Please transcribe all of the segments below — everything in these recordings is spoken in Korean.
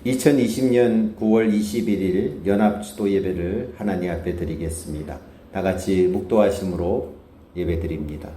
2020년 9월 21일 연합주도 예배를 하나님 앞에 드리겠습니다. 다 같이 묵도하심으로 예배 드립니다.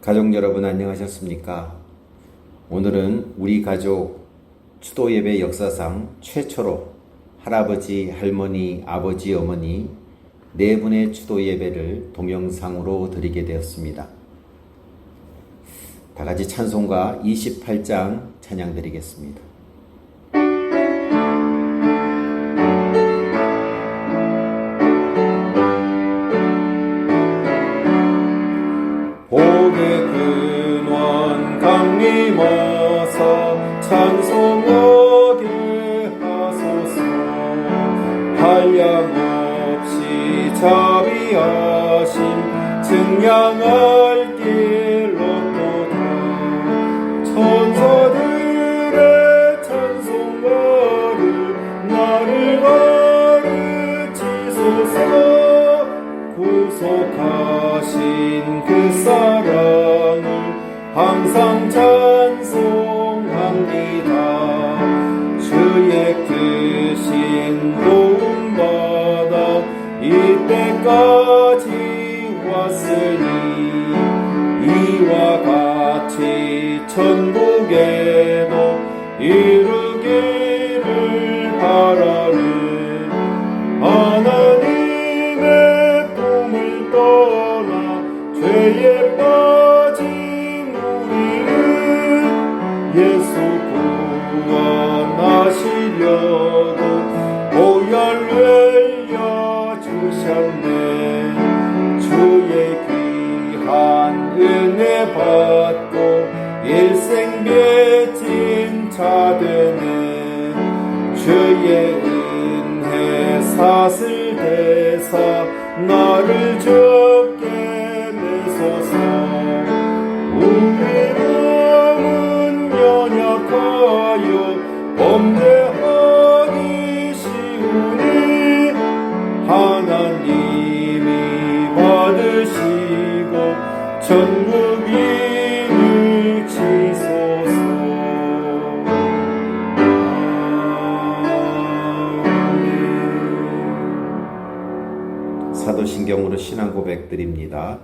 가족 여러분 안녕하셨습니까? 오늘은 우리 가족 추도예배 역사상 최초로 할아버지, 할머니, 아버지, 어머니 네 분의 추도예배를 동영상으로 드리게 되었습니다. 다 같이 찬송가 28장 찬양 드리겠습니다. 복의 근원 강림하사 찬송하게 하소서. 한량없이 자비하심 증량할 길 얻도다. 천사들의 찬송가를 나를 가르치소서. 구속하신 그 사랑을 항상 찬송합니다. 주의 크신 도움받아 이때까지 왔으니 이와 같이 천국에도 이르기를 바라는 하나님의 꿈을 떠나 죄에 빠진 우리를 예수 구원하시려고 보혈 흘려 주셨네. 주의 귀한 은혜 받고 일생 빚진 자되네. 주의 은혜 사슬 대사 나를 죽게 내소서. 우리 몸은 연약하여 범죄하기 쉬우니 하나님이 받으시고 천국 이르치소서. 사도신경으로 신앙 고백 드립니다.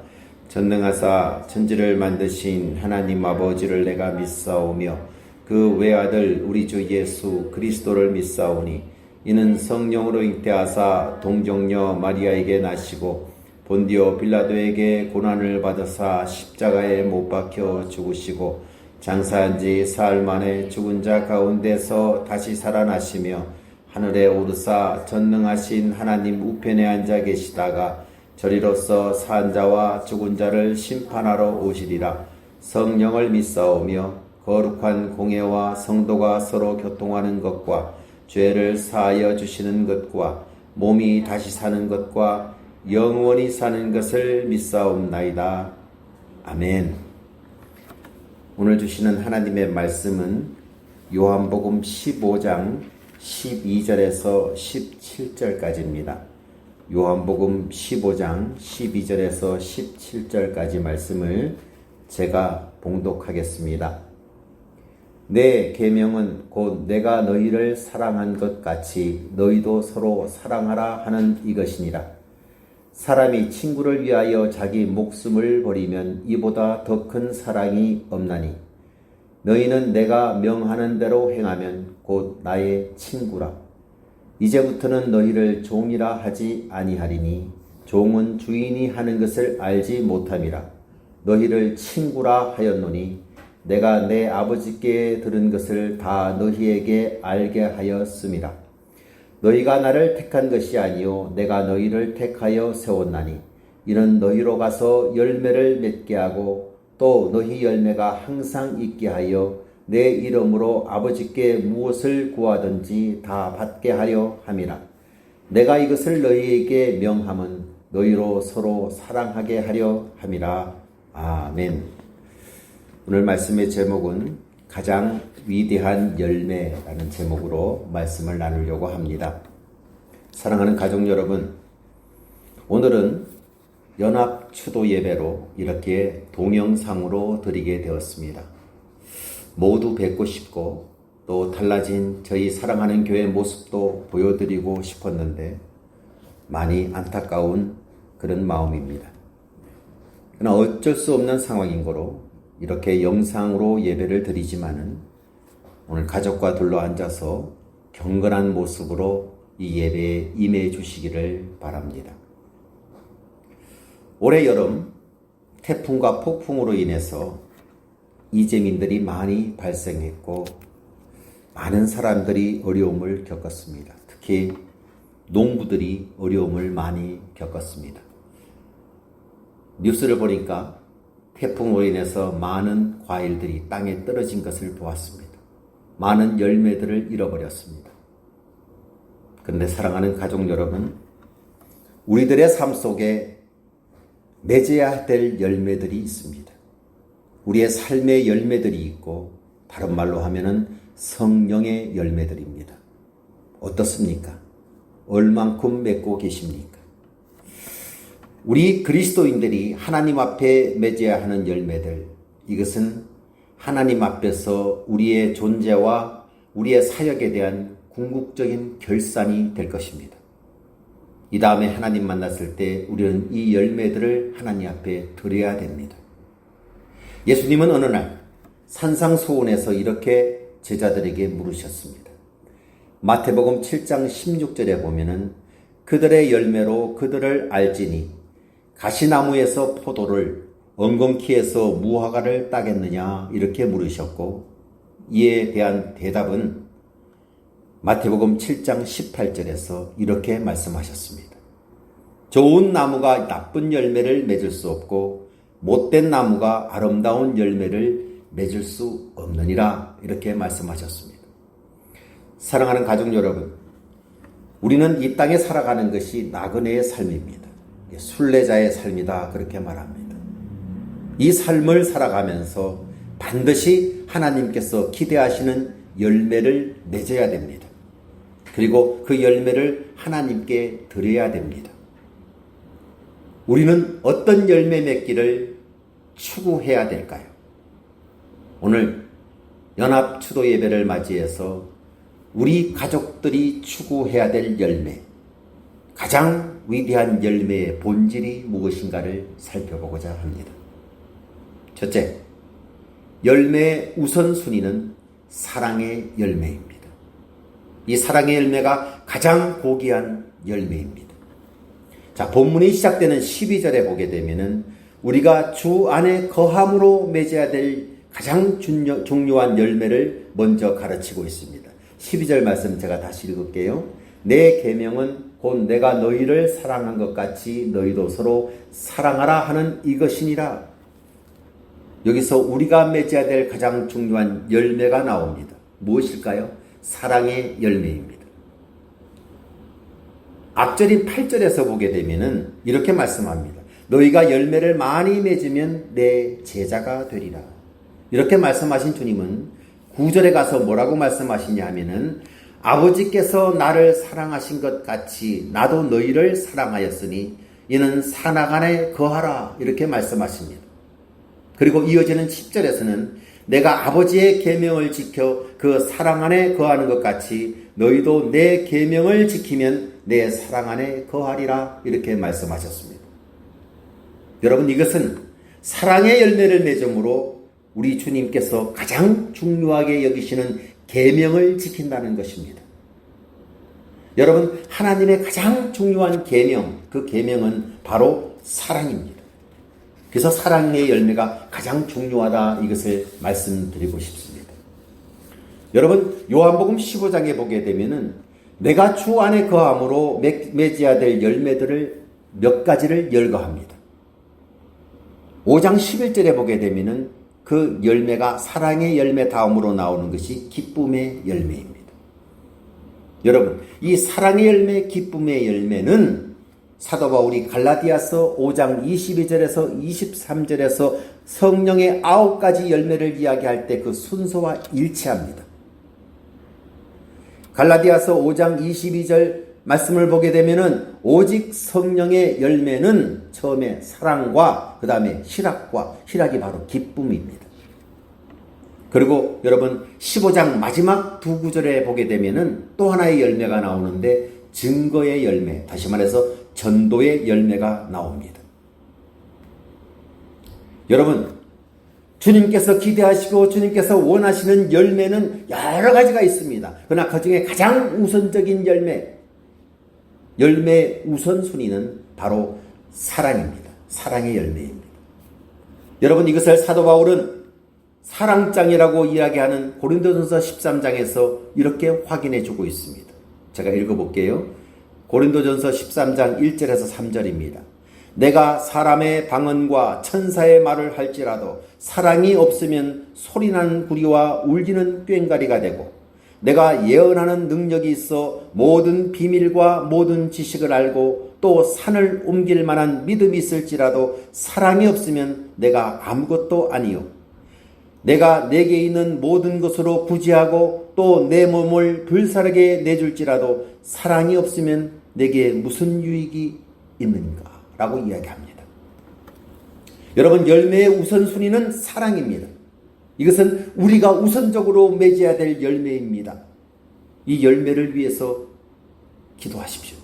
전능하사 천지를 만드신 하나님 아버지를 내가 믿사오며 그 외아들 우리 주 예수 그리스도를 믿사오니 이는 성령으로 잉태하사 동정녀 마리아에게 나시고 본디오 빌라도에게 고난을 받으사 십자가에 못 박혀 죽으시고 장사한 지 사흘 만에 죽은 자 가운데서 다시 살아나시며 하늘에 오르사 전능하신 하나님 우편에 앉아 계시다가 저리로서 산 자와 죽은 자를 심판하러 오시리라. 성령을 믿사오며 거룩한 공예와 성도가 서로 교통하는 것과 죄를 사하여 주시는 것과 몸이 다시 사는 것과 영원히 사는 것을 믿사옵나이다. 아멘. 오늘 주시는 하나님의 말씀은 요한복음 15장 12절에서 17절까지입니다. 요한복음 15장 12절에서 17절까지 말씀을 제가 봉독하겠습니다. 내 계명은 곧 내가 너희를 사랑한 것 같이 너희도 서로 사랑하라 하는 이것이니라. 사람이 친구를 위하여 자기 목숨을 버리면 이보다 더 큰 사랑이 없나니 너희는 내가 명하는 대로 행하면 곧 나의 친구라. 이제부터는 너희를 종이라 하지 아니하리니 종은 주인이 하는 것을 알지 못함이라. 너희를 친구라 하였노니 내가 내 아버지께 들은 것을 다 너희에게 알게 하였음이라. 너희가 나를 택한 것이 아니요 내가 너희를 택하여 세웠나니 이는 너희로 가서 열매를 맺게 하고 또 너희 열매가 항상 있게 하여 내 이름으로 아버지께 무엇을 구하든지 다 받게 하려 함이라. 내가 이것을 너희에게 명함은 너희로 서로 사랑하게 하려 함이라. 아멘. 오늘 말씀의 제목은 가장 위대한 열매라는 제목으로 말씀을 나누려고 합니다. 사랑하는 가족 여러분, 오늘은 연합 추도 예배로 이렇게 동영상으로 드리게 되었습니다. 모두 뵙고 싶고 또 달라진 저희 사랑하는 교회 모습도 보여드리고 싶었는데 많이 안타까운 그런 마음입니다. 그러나 어쩔 수 없는 상황인 거로 이렇게 영상으로 예배를 드리지만은 오늘 가족과 둘러앉아서 경건한 모습으로 이 예배에 임해 주시기를 바랍니다. 올해 여름 태풍과 폭풍으로 인해서 이재민들이 많이 발생했고 많은 사람들이 어려움을 겪었습니다. 특히 농부들이 어려움을 많이 겪었습니다. 뉴스를 보니까 태풍으로 인해서 많은 과일들이 땅에 떨어진 것을 보았습니다. 많은 열매들을 잃어버렸습니다. 그런데 사랑하는 가족 여러분, 우리들의 삶 속에 맺어야 될 열매들이 있습니다. 우리의 삶의 열매들이 있고 다른 말로 하면은 성령의 열매들입니다. 어떻습니까? 얼만큼 맺고 계십니까? 우리 그리스도인들이 하나님 앞에 맺어야 하는 열매들, 이것은 하나님 앞에서 우리의 존재와 우리의 사역에 대한 궁극적인 결산이 될 것입니다. 이 다음에 하나님 만났을 때 우리는 이 열매들을 하나님 앞에 드려야 됩니다. 예수님은 어느 날 산상수훈에서 이렇게 제자들에게 물으셨습니다. 마태복음 7장 16절에 보면은 그들의 열매로 그들을 알지니 가시나무에서 포도를 엉겅퀴에서 무화과를 따겠느냐 이렇게 물으셨고, 이에 대한 대답은 마태복음 7장 18절에서 이렇게 말씀하셨습니다. 좋은 나무가 나쁜 열매를 맺을 수 없고 못된 나무가 아름다운 열매를 맺을 수 없느니라 이렇게 말씀하셨습니다. 사랑하는 가족 여러분, 우리는 이 땅에 살아가는 것이 나그네의 삶입니다. 순례자의 삶이다 그렇게 말합니다. 이 삶을 살아가면서 반드시 하나님께서 기대하시는 열매를 맺어야 됩니다. 그리고 그 열매를 하나님께 드려야 됩니다. 우리는 어떤 열매 맺기를 추구해야 될까요? 오늘 연합 추도 예배를 맞이해서 우리 가족들이 추구해야 될 열매, 가장 위대한 열매의 본질이 무엇인가를 살펴보고자 합니다. 첫째, 열매의 우선순위는 사랑의 열매입니다. 이 사랑의 열매가 가장 고귀한 열매입니다. 자, 본문이 시작되는 12절에 보게 되면은 우리가 주 안에 거함으로 맺어야 될 가장 중요한 열매를 먼저 가르치고 있습니다. 12절 말씀 제가 다시 읽을게요. 내 계명은 곧 내가 너희를 사랑한 것 같이 너희도 서로 사랑하라 하는 이것이니라. 여기서 우리가 맺어야 될 가장 중요한 열매가 나옵니다. 무엇일까요? 사랑의 열매입니다. 앞절인 8절에서 보게 되면은 이렇게 말씀합니다. 너희가 열매를 많이 맺으면 내 제자가 되리라. 이렇게 말씀하신 주님은 9절에 가서 뭐라고 말씀하시냐 하면은 아버지께서 나를 사랑하신 것 같이 나도 너희를 사랑하였으니 이는 사랑 안에 거하라 이렇게 말씀하십니다. 그리고 이어지는 10절에서는 내가 아버지의 계명을 지켜 그 사랑 안에 거하는 것 같이 너희도 내 계명을 지키면 내 사랑 안에 거하리라 이렇게 말씀하셨습니다. 여러분, 이것은 사랑의 열매를 맺음으로 우리 주님께서 가장 중요하게 여기시는 계명을 지킨다는 것입니다. 여러분, 하나님의 가장 중요한 계명, 그 계명은 바로 사랑입니다. 그래서 사랑의 열매가 가장 중요하다 이것을 말씀드리고 싶습니다. 여러분, 요한복음 15장에 보게 되면은 내가 주 안에 거함으로 맺어야 될 열매들을 몇 가지를 열거합니다. 5장 11절에 보게 되면은 그 열매가 사랑의 열매 다음으로 나오는 것이 기쁨의 열매입니다. 여러분, 이 사랑의 열매, 기쁨의 열매는 사도 바울이 갈라디아서 5장 22절에서 23절에서 성령의 9가지 열매를 이야기할 때 그 순서와 일치합니다. 갈라디아서 5장 22절 말씀을 보게 되면은 오직 성령의 열매는 처음에 사랑과 그 다음에 희락이 바로 기쁨입니다. 그리고 여러분 15장 마지막 두 구절에 보게 되면은 또 하나의 열매가 나오는데 증거의 열매, 다시 말해서 전도의 열매가 나옵니다. 여러분, 주님께서 기대하시고 주님께서 원하시는 열매는 여러 가지가 있습니다. 그러나 그 중에 가장 우선적인 열매 우선순위는 바로 사랑입니다. 사랑의 열매입니다. 여러분, 이것을 사도 바울은 사랑장이라고 이야기하는 고린도전서 13장에서 이렇게 확인해 주고 있습니다. 제가 읽어볼게요. 고린도전서 13장 1절에서 3절입니다. 내가 사람의 방언과 천사의 말을 할지라도 사랑이 없으면 소리나는 구리와 울리는 꽹과리가 되고, 내가 예언하는 능력이 있어 모든 비밀과 모든 지식을 알고 또 산을 옮길 만한 믿음이 있을지라도 사랑이 없으면 내가 아무것도 아니요. 내가 내게 있는 모든 것으로 부지하고 또 내 몸을 불사르게 내줄지라도 사랑이 없으면 내게 무슨 유익이 있는가? 라고 이야기합니다. 여러분, 열매의 우선순위는 사랑입니다. 이것은 우리가 우선적으로 맺어야 될 열매입니다. 이 열매를 위해서 기도하십시오.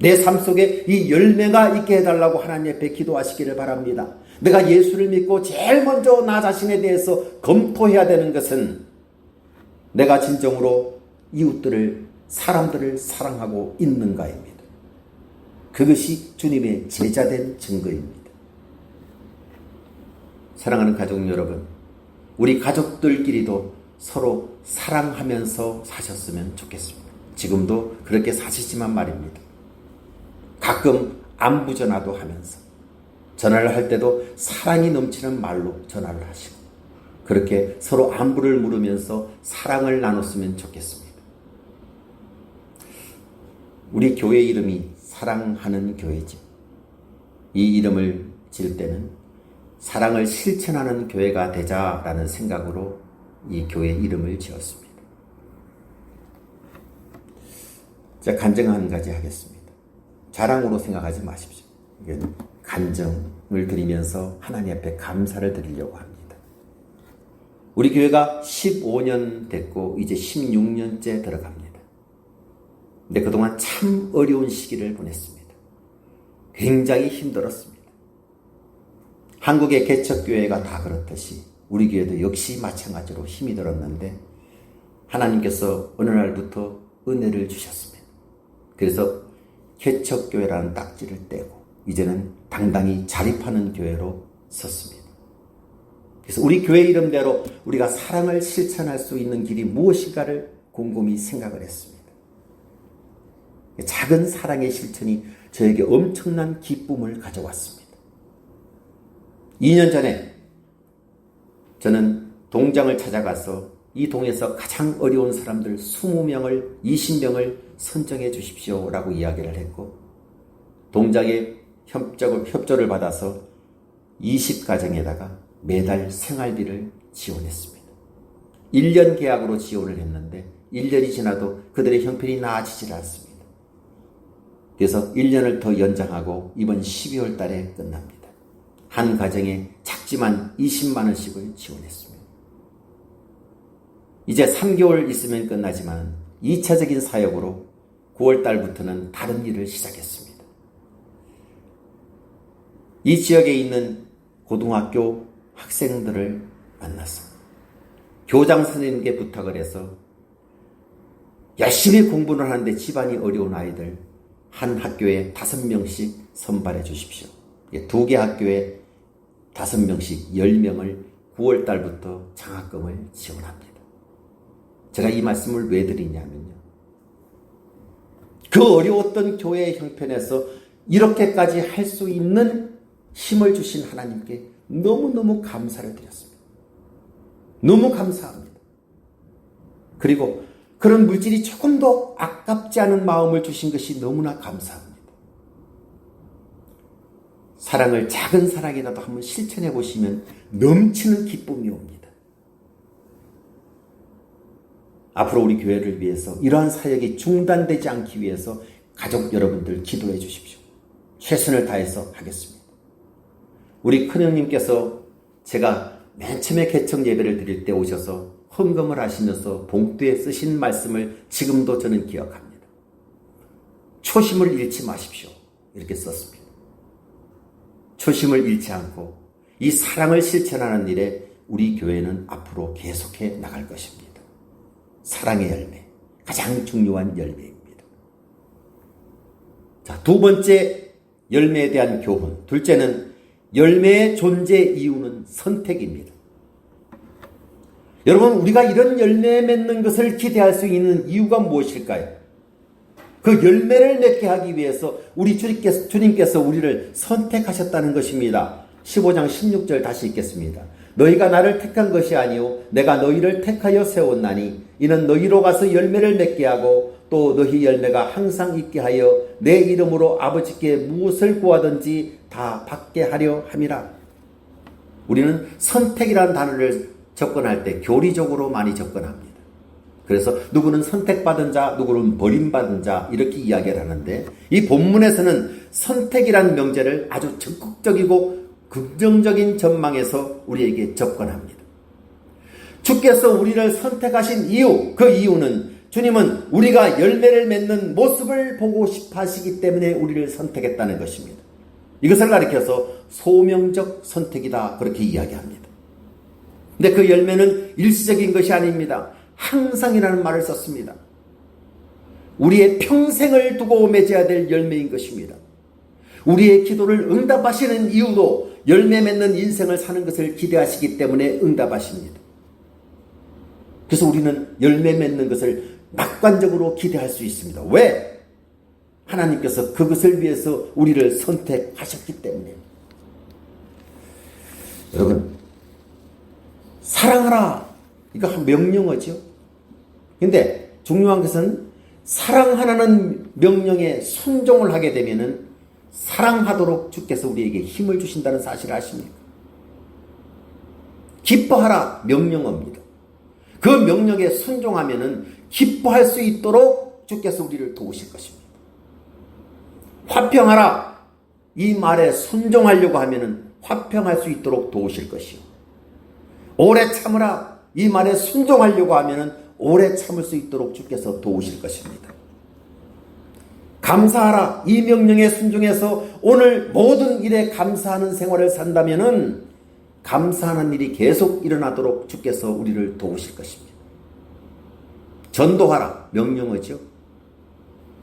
내 삶 속에 이 열매가 있게 해달라고 하나님 앞에 기도하시기를 바랍니다. 내가 예수를 믿고 제일 먼저 나 자신에 대해서 검토해야 되는 것은 내가 진정으로 이웃들을, 사람들을 사랑하고 있는가입니다. 그것이 주님의 제자된 증거입니다. 사랑하는 가족 여러분, 우리 가족들끼리도 서로 사랑하면서 사셨으면 좋겠습니다. 지금도 그렇게 사시지만 말입니다. 가끔 안부 전화도 하면서, 전화를 할 때도 사랑이 넘치는 말로 전화를 하시고, 그렇게 서로 안부를 물으면서 사랑을 나눴으면 좋겠습니다. 우리 교회 이름이 사랑하는 교회죠. 이 이름을 지을 때는 사랑을 실천하는 교회가 되자라는 생각으로 이 교회 이름을 지었습니다. 자, 간증 한 가지 하겠습니다. 자랑으로 생각하지 마십시오. 이건 간증을 드리면서 하나님 앞에 감사를 드리려고 합니다. 우리 교회가 15년 됐고 이제 16년째 들어갑니다. 근데 그동안 참 어려운 시기를 보냈습니다. 굉장히 힘들었습니다. 한국의 개척교회가 다 그렇듯이 우리 교회도 역시 마찬가지로 힘이 들었는데 하나님께서 어느 날부터 은혜를 주셨습니다. 그래서 개척교회라는 딱지를 떼고 이제는 당당히 자립하는 교회로 섰습니다. 그래서 우리 교회 이름대로 우리가 사랑을 실천할 수 있는 길이 무엇인가를 곰곰이 생각을 했습니다. 작은 사랑의 실천이 저에게 엄청난 기쁨을 가져왔습니다. 2년 전에 저는 동장을 찾아가서 이 동에서 가장 어려운 사람들 20명을, 20명을 선정해 주십시오 라고 이야기를 했고, 동장의 협조를 받아서 20가정에다가 매달 생활비를 지원했습니다. 1년 계약으로 지원을 했는데 1년이 지나도 그들의 형편이 나아지질 않습니다. 그래서 1년을 더 연장하고 이번 12월 달에 끝납니다. 한 가정에 작지만 20만 원씩을 지원했습니다. 이제 3개월 있으면 끝나지만 2차적인 사역으로 9월 달부터는 다른 일을 시작했습니다. 이 지역에 있는 고등학교 학생들을 만났습니다. 교장 선생님께 부탁을 해서 열심히 공부를 하는데 집안이 어려운 아이들 한 학교에 5명씩 선발해 주십시오. 2개 학교에 5명씩 10명을 9월 달부터 장학금을 지원합니다. 제가 이 말씀을 왜 드리냐면요, 그 어려웠던 교회의 형편에서 이렇게까지 할 수 있는 힘을 주신 하나님께 너무너무 감사를 드렸습니다. 너무 감사합니다. 그리고 그런 물질이 조금도 아깝지 않은 마음을 주신 것이 너무나 감사합니다. 사랑을 작은 사랑이라도 한번 실천해 보시면 넘치는 기쁨이 옵니다. 앞으로 우리 교회를 위해서 이러한 사역이 중단되지 않기 위해서 가족 여러분들 기도해 주십시오. 최선을 다해서 하겠습니다. 우리 큰형님께서 제가 맨 처음에 개척 예배를 드릴 때 오셔서 헌금을 하시면서 봉투에 쓰신 말씀을 지금도 저는 기억합니다. 초심을 잃지 마십시오. 이렇게 썼습니다. 초심을 잃지 않고 이 사랑을 실천하는 일에 우리 교회는 앞으로 계속해 나갈 것입니다. 사랑의 열매, 가장 중요한 열매입니다. 자, 두 번째 열매에 대한 교훈. 둘째는 열매의 존재 이유는 선택입니다. 여러분, 우리가 이런 열매 맺는 것을 기대할 수 있는 이유가 무엇일까요? 그 열매를 맺게 하기 위해서 우리 주님께서 우리를 선택하셨다는 것입니다. 15장 16절 다시 읽겠습니다. 너희가 나를 택한 것이 아니요 내가 너희를 택하여 세웠나니 이는 너희로 가서 열매를 맺게 하고 또 너희 열매가 항상 있게 하여 내 이름으로 아버지께 무엇을 구하든지 다 받게 하려 함이라. 우리는 선택이라는 단어를 접근할 때 교리적으로 많이 접근합니다. 그래서 누구는 선택받은 자, 누구는 버림받은 자 이렇게 이야기를 하는데 이 본문에서는 선택이라는 명제를 아주 적극적이고 긍정적인 전망에서 우리에게 접근합니다. 주께서 우리를 선택하신 이유, 그 이유는 주님은 우리가 열매를 맺는 모습을 보고 싶어 하시기 때문에 우리를 선택했다는 것입니다. 이것을 가리켜서 소명적 선택이다 그렇게 이야기합니다. 근데 그 열매는 일시적인 것이 아닙니다. 항상이라는 말을 썼습니다. 우리의 평생을 두고 맺어야 될 열매인 것입니다. 우리의 기도를 응답하시는 이유도 열매 맺는 인생을 사는 것을 기대하시기 때문에 응답하십니다. 그래서 우리는 열매 맺는 것을 낙관적으로 기대할 수 있습니다. 왜? 하나님께서 그것을 위해서 우리를 선택하셨기 때문에. 여러분, 사랑하라. 이거 한 명령어죠. 근데 중요한 것은 사랑하라는 명령에 순종을 하게 되면은 사랑하도록 주께서 우리에게 힘을 주신다는 사실을 아십니까? 기뻐하라 명령어입니다. 그 명령에 순종하면은 기뻐할 수 있도록 주께서 우리를 도우실 것입니다. 화평하라 이 말에 순종하려고 하면은 화평할 수 있도록 도우실 것이요. 오래 참으라 이 말에 순종하려고 하면은 오래 참을 수 있도록 주께서 도우실 것입니다. 감사하라 이 명령에 순종해서 오늘 모든 일에 감사하는 생활을 산다면은 감사하는 일이 계속 일어나도록 주께서 우리를 도우실 것입니다. 전도하라 명령어죠.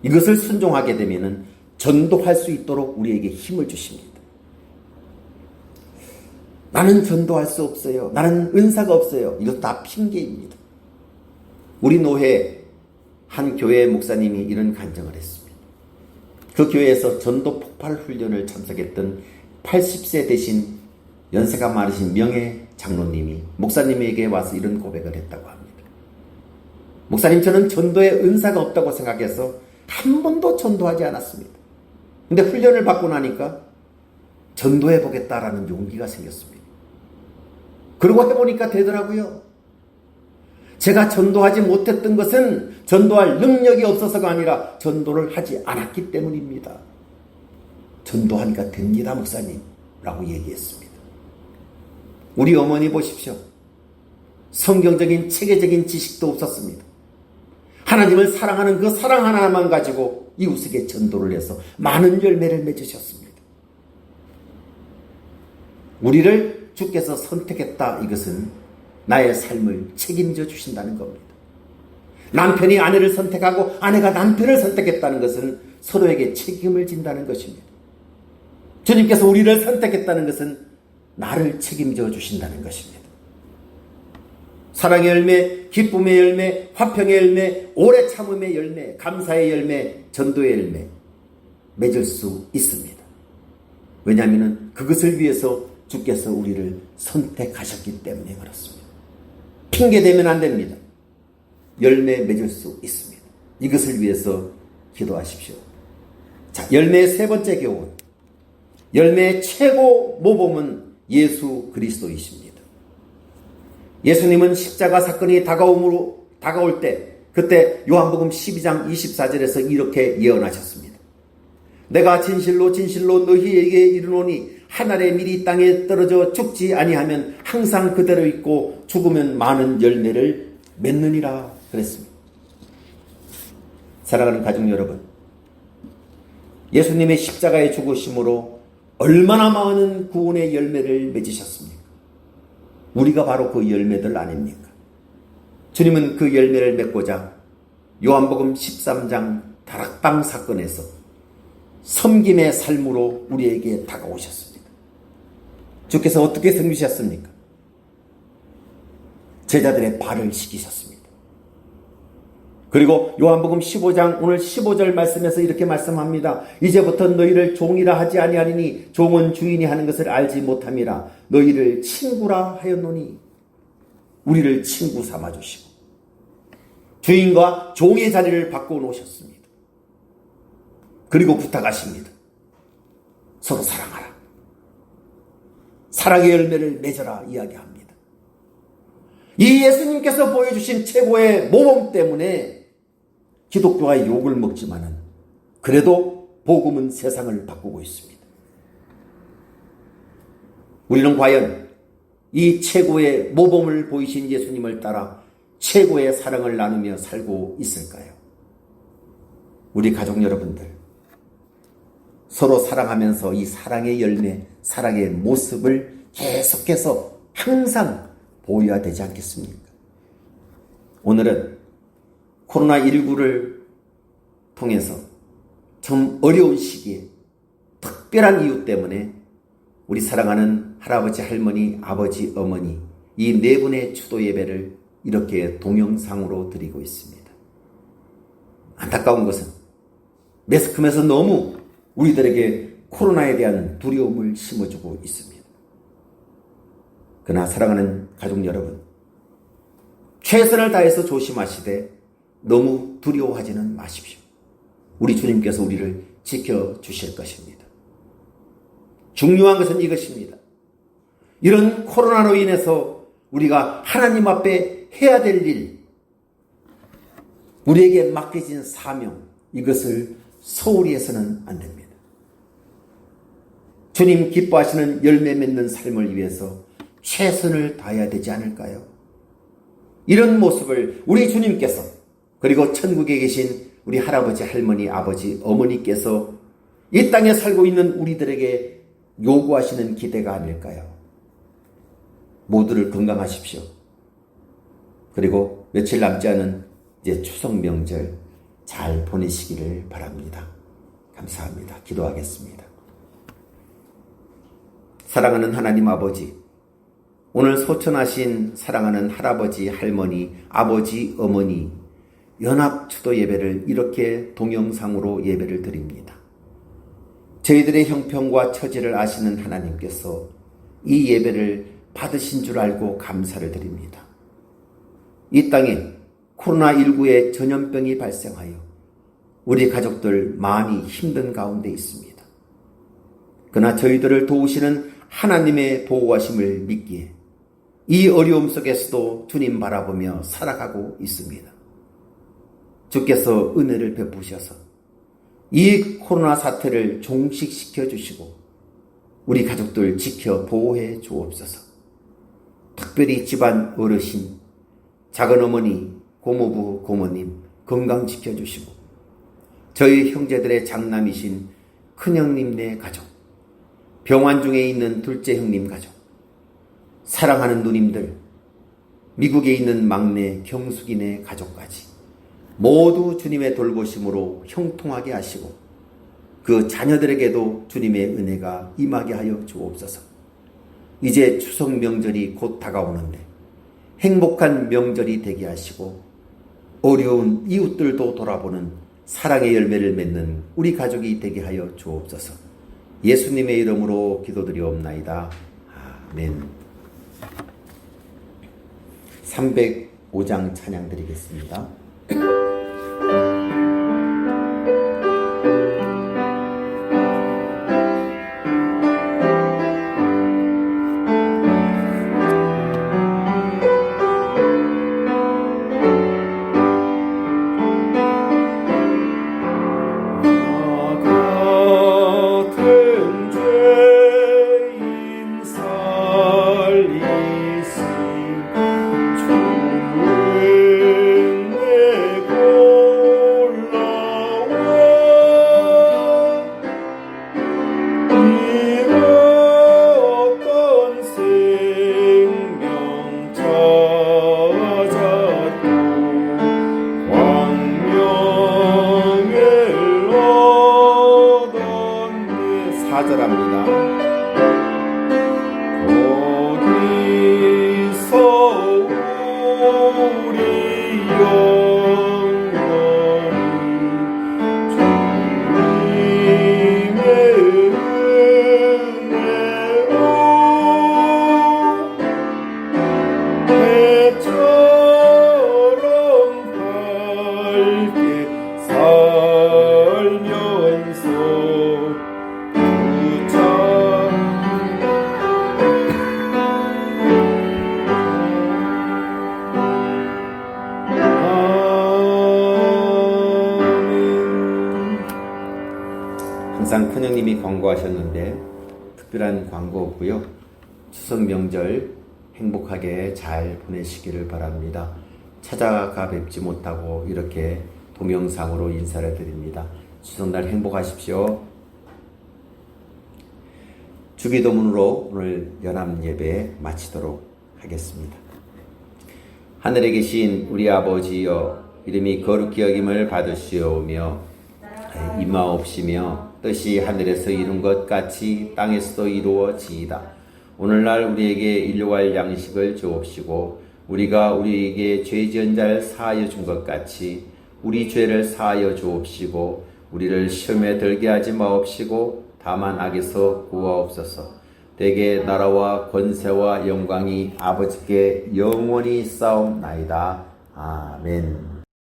이것을 순종하게 되면은 전도할 수 있도록 우리에게 힘을 주십니다. 나는 전도할 수 없어요. 나는 은사가 없어요. 이것 다 핑계입니다. 우리 노회 한 교회 목사님이 이런 간증을 했습니다. 그 교회에서 전도 폭발 훈련을 참석했던 80세 되신 연세가 많으신 명예 장로님이 목사님에게 와서 이런 고백을 했다고 합니다. 목사님, 저는 전도에 은사가 없다고 생각해서 한 번도 전도하지 않았습니다. 근데 훈련을 받고 나니까 전도해 보겠다라는 용기가 생겼습니다. 그러고 해보니까 되더라고요. 제가 전도하지 못했던 것은 전도할 능력이 없어서가 아니라 전도를 하지 않았기 때문입니다. 전도하니까 됩니다, 목사님 라고 얘기했습니다. 우리 어머니 보십시오. 성경적인 체계적인 지식도 없었습니다. 하나님을 사랑하는 그 사랑 하나만 가지고 이웃에게 전도를 해서 많은 열매를 맺으셨습니다. 우리를 주께서 선택했다, 이것은 나의 삶을 책임져 주신다는 겁니다. 남편이 아내를 선택하고 아내가 남편을 선택했다는 것은 서로에게 책임을 진다는 것입니다. 주님께서 우리를 선택했다는 것은 나를 책임져 주신다는 것입니다. 사랑의 열매, 기쁨의 열매, 화평의 열매, 오래 참음의 열매, 감사의 열매, 전도의 열매 맺을 수 있습니다. 왜냐하면 그것을 위해서 주께서 우리를 선택하셨기 때문에 그렇습니다. 핑계 대면 안 됩니다. 열매 맺을 수 있습니다. 이것을 위해서 기도하십시오. 자, 열매의 세 번째 교훈. 열매의 최고 모범은 예수 그리스도이십니다. 예수님은 십자가 사건이 다가올 때 그때 요한복음 12장 24절에서 이렇게 예언하셨습니다. 내가 진실로 진실로 너희에게 이르노니 한 알의 밀이 땅에 떨어져 죽지 아니하면 항상 그대로 있고 죽으면 많은 열매를 맺느니라 그랬습니다. 사랑하는 가족 여러분, 예수님의 십자가의 죽으심으로 얼마나 많은 구원의 열매를 맺으셨습니까? 우리가 바로 그 열매들 아닙니까? 주님은 그 열매를 맺고자 요한복음 13장 다락방 사건에서 섬김의 삶으로 우리에게 다가오셨습니다. 주께서 어떻게 섬기셨습니까? 제자들의 발을 씻기셨습니다. 그리고 요한복음 15장 오늘 15절 말씀에서 이렇게 말씀합니다. 이제부터 너희를 종이라 하지 아니하리니 종은 주인이 하는 것을 알지 못함이라. 너희를 친구라 하였노니. 우리를 친구 삼아주시고 주인과 종의 자리를 바꿔 놓으셨습니다. 그리고 부탁하십니다. 서로 사랑하라. 사랑의 열매를 맺어라 이야기합니다. 이 예수님께서 보여주신 최고의 모범 때문에 기독교가 욕을 먹지만은 그래도 복음은 세상을 바꾸고 있습니다. 우리는 과연 이 최고의 모범을 보이신 예수님을 따라 최고의 사랑을 나누며 살고 있을까요? 우리 가족 여러분들, 서로 사랑하면서 이 사랑의 열매, 사랑의 모습을 계속해서 항상 보여야 되지 않겠습니까? 오늘은 코로나19를 통해서 좀 어려운 시기에 특별한 이유 때문에 우리 사랑하는 할아버지, 할머니, 아버지, 어머니 이 네 분의 추도 예배를 이렇게 동영상으로 드리고 있습니다. 안타까운 것은 매스컴에서 너무 우리들에게 코로나에 대한 두려움을 심어주고 있습니다. 그러나 사랑하는 가족 여러분, 최선을 다해서 조심하시되 너무 두려워하지는 마십시오. 우리 주님께서 우리를 지켜주실 것입니다. 중요한 것은 이것입니다. 이런 코로나로 인해서 우리가 하나님 앞에 해야 될 일, 우리에게 맡겨진 사명, 이것을 소홀히 해서는 안 됩니다. 주님 기뻐하시는 열매 맺는 삶을 위해서 최선을 다해야 되지 않을까요? 이런 모습을 우리 주님께서 그리고 천국에 계신 우리 할아버지, 할머니, 아버지, 어머니께서 이 땅에 살고 있는 우리들에게 요구하시는 기대가 아닐까요? 모두를 건강하십시오. 그리고 며칠 남지 않은 이제 추석 명절 잘 보내시기를 바랍니다. 감사합니다. 기도하겠습니다. 사랑하는 하나님 아버지, 오늘 소천하신 사랑하는 할아버지, 할머니, 아버지, 어머니 연합 추도 예배를 이렇게 동영상으로 예배를 드립니다. 저희들의 형편과 처지를 아시는 하나님께서 이 예배를 받으신 줄 알고 감사를 드립니다. 이 땅에 코로나19의 전염병이 발생하여 우리 가족들 많이 힘든 가운데 있습니다. 그러나 저희들을 도우시는 하나님의 보호하심을 믿기에 이 어려움 속에서도 주님 바라보며 살아가고 있습니다. 주께서 은혜를 베푸셔서 이 코로나 사태를 종식시켜 주시고 우리 가족들 지켜 보호해 주옵소서. 특별히 집안 어르신, 작은 어머니, 고모부, 고모님 건강 지켜주시고 저희 형제들의 장남이신 큰형님네 가족, 병원 중에 있는 둘째 형님 가족, 사랑하는 누님들, 미국에 있는 막내 경숙이네 가족까지 모두 주님의 돌보심으로 형통하게 하시고 그 자녀들에게도 주님의 은혜가 임하게 하여 주옵소서. 이제 추석 명절이 곧 다가오는데 행복한 명절이 되게 하시고 어려운 이웃들도 돌아보는 사랑의 열매를 맺는 우리 가족이 되게 하여 주옵소서. 예수님의 이름으로 기도드리옵나이다. 아멘. 305장 찬양 드리겠습니다. 같은 죄인 살리신 주는 내 골라와 잃었던 생명 찾았고 광명을 얻었네. 4절합니다. 거기서 우리 영원히 주님의 은혜로 배처럼 밝게 살면서 항상 큰형님이 광고하셨는데 특별한 광고 없고요. 추석 명절 행복하게 잘 보내시기를 바랍니다. 찾아가 뵙지 못하고 이렇게 동영상으로 인사를 드립니다. 추석날 행복하십시오. 주기도문으로 오늘 연합예배 마치도록 하겠습니다. 하늘에 계신 우리 아버지여, 이름이 거룩히 여김을 받으시오며 임하옵시며 뜻이 하늘에서 이룬 것 같이 땅에서도 이루어지이다. 오늘날 우리에게 일용할 양식을 주옵시고 우리가 우리에게 죄 지은 자를 사하여 준 것 같이 우리 죄를 사하여 주옵시고 우리를 시험에 들게 하지 마옵시고 다만 악에서 구하옵소서. 대개 나라와 권세와 영광이 아버지께 영원히 싸움나이다. 아멘.